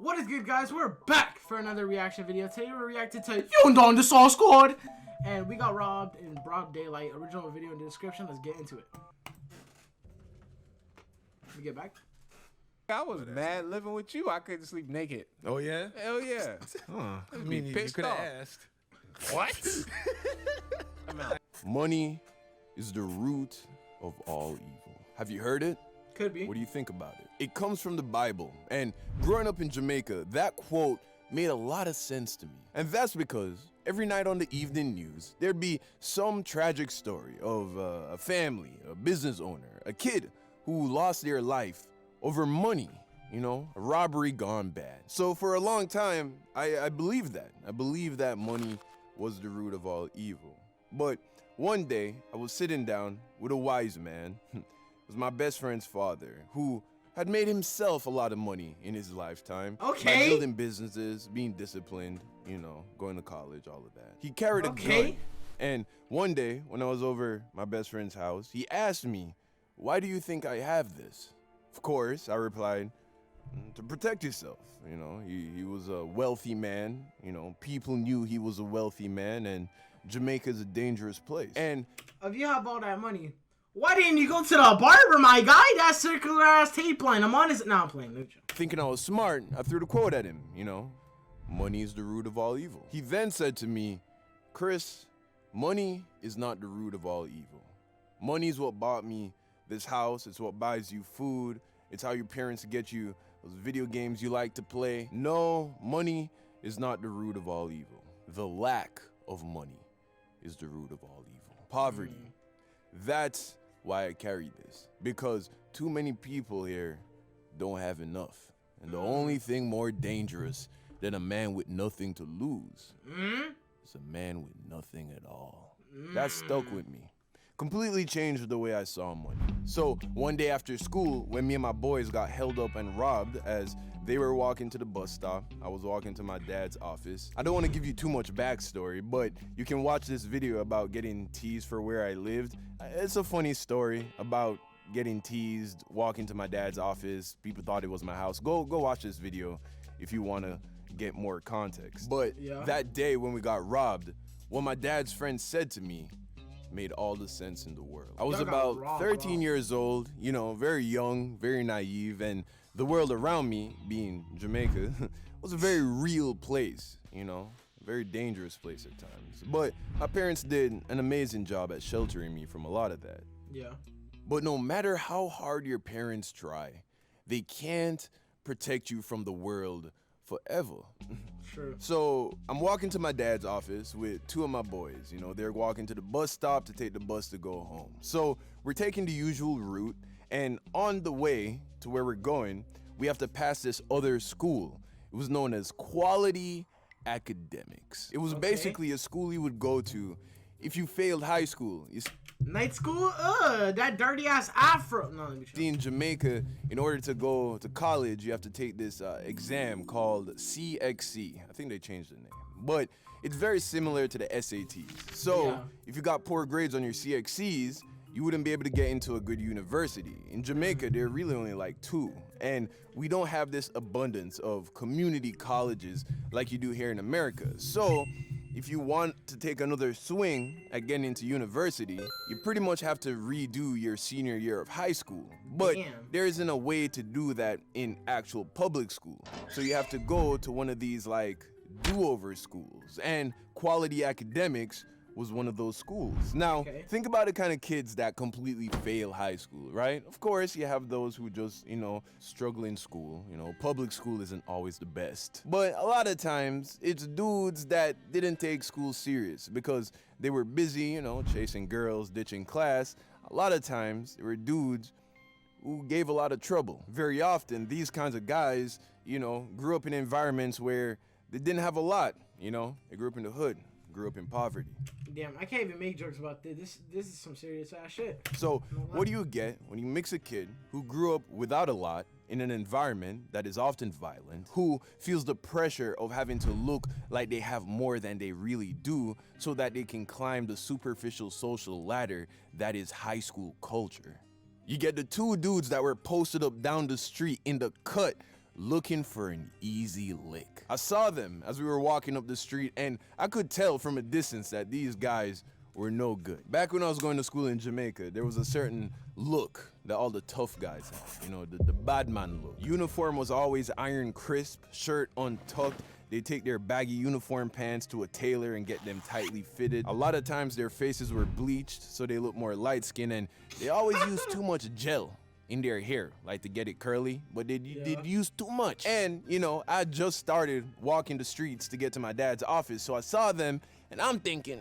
What is good, guys? We're back for another reaction video. Today we're reacting to Yondon the Saw Squad, and we got robbed in broad daylight. Original video in the description. Let's get into it. We get back. I was mad living with you. I couldn't sleep naked. Oh yeah? Hell yeah. I mean, you could have asked. What? Money is the root of all evil. Have you heard it? Could be. What do you think about it? It comes from the Bible, and growing up in Jamaica, that quote made a lot of sense to me. And that's because every night on the evening news, there'd be some tragic story of a family, a business owner, a kid who lost their life over money, you know, a robbery gone bad. So for a long time, I believed that. I believed that money was the root of all evil. But one day, I was sitting down with a wise man. It was my best friend's father, who had made himself a lot of money in his lifetime. Okay. By building businesses, being disciplined, you know, going to college, all of that. He carried a gun. And one day, when I was over my best friend's house, he asked me, "Why do you think I have this?" Of course, I replied, "To protect yourself." You know, he was a wealthy man. You know, people knew he was a wealthy man, and Jamaica's a dangerous place. And if you have all that money, why didn't you go to the barber, my guy? That circular ass tape line. I'm on it now. I'm playing. Thinking I was smart, I threw the quote at him. You know, money is the root of all evil. He then said to me, "Chris, money is not the root of all evil. Money is what bought me this house. It's what buys you food. It's how your parents get you those video games you like to play. No, money is not the root of all evil. The lack of money is the root of all evil. Poverty. That's why I carry this. Because too many people here don't have enough. And the only thing more dangerous than a man with nothing to lose is a man with nothing at all." That stuck with me. Completely changed the way I saw money. So one day after school, when me and my boys got held up and robbed as they were walking to the bus stop, I was walking to my dad's office. I don't want to give you too much backstory, but you can watch this video about getting teased for where I lived. It's a funny story about getting teased, walking to my dad's office. People thought it was my house. Go watch this video if you want to get more context. But that day when we got robbed, what my dad's friend said to me made all the sense in the world. I was about 13 years old, you know, very young, very naive, and the world around me, being Jamaica, was a very real place, you know, a very dangerous place at times. But my parents did an amazing job at sheltering me from a lot of that. Yeah. But no matter how hard your parents try, they can't protect you from the world forever. True. So I'm walking to my dad's office with two of my boys. You know, they're walking to the bus stop to take the bus to go home. So we're taking the usual route, and on the way to where we're going, we have to pass this other school. It was known as Quality Academics. It was basically a school you would go to if you failed high school. Night school? That dirty ass afro. No, let me try. In Jamaica, in order to go to college, you have to take this exam called CXC. I think they changed the name, but it's very similar to the SATs. So if you got poor grades on your CXCs, you wouldn't be able to get into a good university. In Jamaica, there are really only like two, and we don't have this abundance of community colleges like you do here in America. So if you want to take another swing at getting into university, you pretty much have to redo your senior year of high school. But there isn't a way to do that in actual public school. So you have to go to one of these like do-over schools, and Quality Academics was one of those schools. Now, think about the kind of kids that completely fail high school, right? Of course, you have those who just, you know, struggle in school. You know, public school isn't always the best. But a lot of times, it's dudes that didn't take school serious because they were busy, you know, chasing girls, ditching class. A lot of times, there were dudes who gave a lot of trouble. Very often, these kinds of guys, you know, grew up in environments where they didn't have a lot, you know? They grew up in the hood, grew up in poverty. Damn, I can't even make jokes about this. This is some serious ass shit. So what do you get when you mix a kid who grew up without a lot in an environment that is often violent, who feels the pressure of having to look like they have more than they really do so that they can climb the superficial social ladder that is high school culture? You get the two dudes that were posted up down the street in the cut looking for an easy lick. I saw them as we were walking up the street, and I could tell from a distance that these guys were no good. Back when I was going to school in Jamaica, there was a certain look that all the tough guys had, you know, the bad man look. Uniform was always iron crisp, shirt untucked. They take their baggy uniform pants to a tailor and get them tightly fitted. A lot of times their faces were bleached so they look more light-skinned, and they always used too much gel in their hair, like to get it curly, but they'd use too much. And, you know, I just started walking the streets to get to my dad's office, so I saw them, and I'm thinking,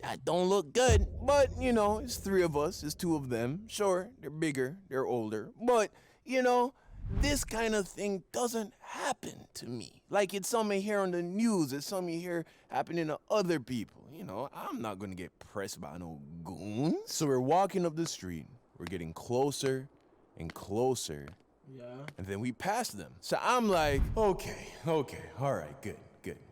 that don't look good. But, you know, it's 3 of us, it's 2 of them. Sure, they're bigger, they're older, but, you know, this kind of thing doesn't happen to me. Like, it's something you hear on the news, it's something you hear happening to other people. You know, I'm not gonna get pressed by no goons. So we're walking up the street, we're getting closer and closer. Yeah. And then we pass them. So I'm like, okay, all right, good,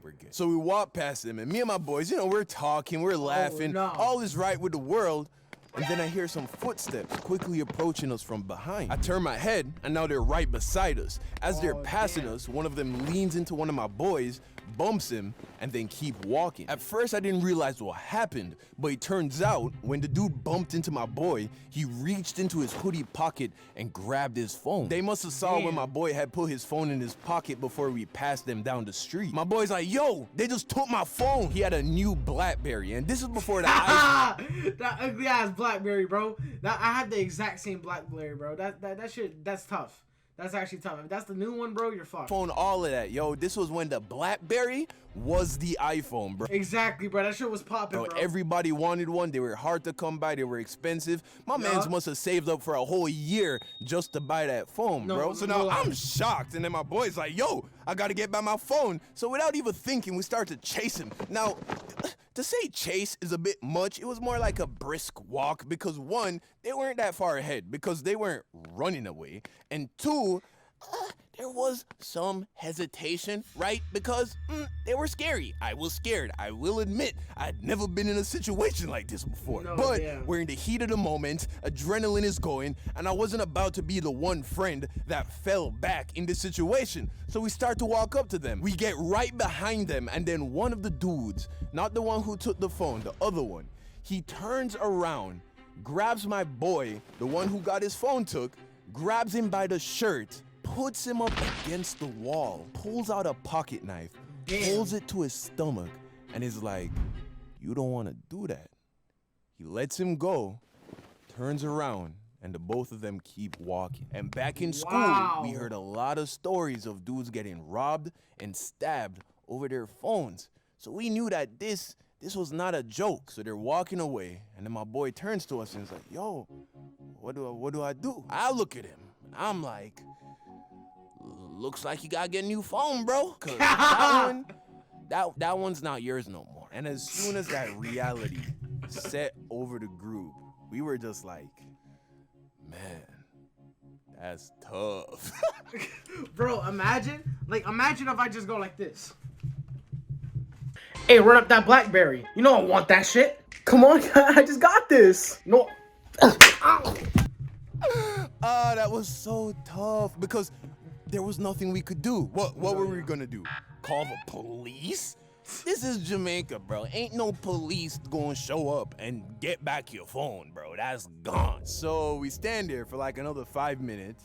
we're good. So we walk past them, and me and my boys, you know, we're talking, we're laughing, all is right with the world. And then I hear some footsteps quickly approaching us from behind. I turn my head, and now they're right beside us. As they're passing us, one of them leans into one of my boys, bumps him, and then keep walking. At first, I didn't realize what happened, but it turns out when the dude bumped into my boy, he reached into his hoodie pocket and grabbed his phone. They must have saw when my boy had put his phone in his pocket before we passed them down the street. My boy's like, yo, they just took my phone. He had a new BlackBerry, and this is before the iPhone. That ugly ass BlackBerry, bro. I had the exact same BlackBerry, bro. That shit, that's tough. That's actually tough. If that's the new one, bro, you're fucked. Phone, all of that, yo. This was when the BlackBerry was the iPhone, bro. Exactly, bro. That shit was popping, bro. Everybody wanted one. They were hard to come by. They were expensive. My mans must have saved up for a whole year just to buy that phone, bro. So now I'm shocked. And then my boy's like, yo, I got to get by my phone. So without even thinking, we start to chase him. Now, to say chase is a bit much. It was more like a brisk walk because 1, they weren't that far ahead because they weren't running away. And 2, there was some hesitation, right? Because they were scary. I was scared. I will admit, I'd never been in a situation like this before. We're in the heat of the moment, adrenaline is going, and I wasn't about to be the one friend that fell back in this situation. So we start to walk up to them. We get right behind them, and then one of the dudes, not the one who took the phone, the other one, he turns around, grabs my boy, the one who got his phone took, grabs him by the shirt, puts him up against the wall, pulls out a pocket knife, pulls it to his stomach, and is like, you don't want to do that. He lets him go, turns around, and the both of them keep walking. And back in school, we heard a lot of stories of dudes getting robbed and stabbed over their phones. So we knew that this was not a joke. So they're walking away, and then my boy turns to us and is like, yo, what do I do? I look at him, and I'm like, looks like you gotta get a new phone, bro. Cause that one's not yours no more. And as soon as that reality set over the group, we were just like, man, that's tough. Bro, imagine if I just go like this. Hey, run up that BlackBerry. You know I want that shit. Come on, I just got this. No. That was so tough because there was nothing we could do. What were we gonna do? Call the police? This is Jamaica, bro. Ain't no police gonna show up and get back your phone, bro. That's gone. So we stand there for like another 5 minutes.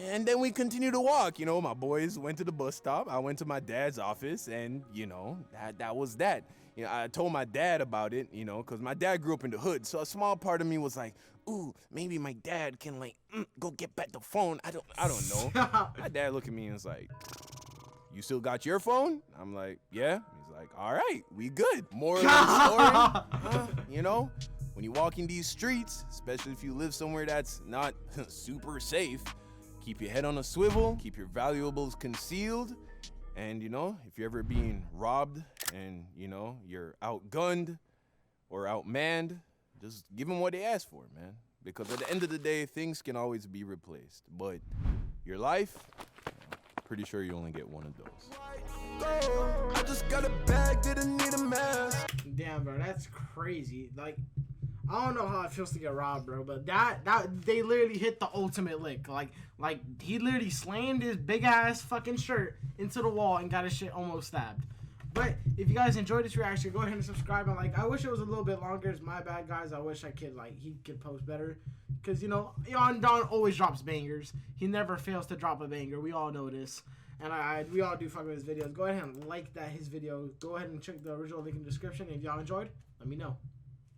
And then we continue to walk. You know, my boys went to the bus stop. I went to my dad's office, and, you know, that was that. You know, I told my dad about it, you know, because my dad grew up in the hood. So a small part of me was like, ooh, maybe my dad can, like, go get back the phone. I don't know. My dad looked at me and was like, you still got your phone? I'm like, yeah. He's like, all right, we good. Moral of the story, you know, when you walk in these streets, especially if you live somewhere that's not super safe, keep your head on a swivel, keep your valuables concealed, and, you know, if you're ever being robbed and, you know, you're outgunned or outmanned, just give them what they ask for, man. Because at the end of the day, things can always be replaced. But your life, pretty sure you only get one of those. I just got a bag, didn't need a mask. Damn, bro, that's crazy. Like, I don't know how it feels to get robbed, bro, but that they literally hit the ultimate lick. Like he literally slammed his big ass fucking shirt into the wall and got his shit almost stabbed. But if you guys enjoyed this reaction, go ahead and subscribe. And like, I wish it was a little bit longer. It's my bad, guys. I wish he could post better, because you know, Don always drops bangers. He never fails to drop a banger. We all know this, and we all do fuck with his videos. Go ahead and like his video. Go ahead and check the original link in the description. If y'all enjoyed, let me know.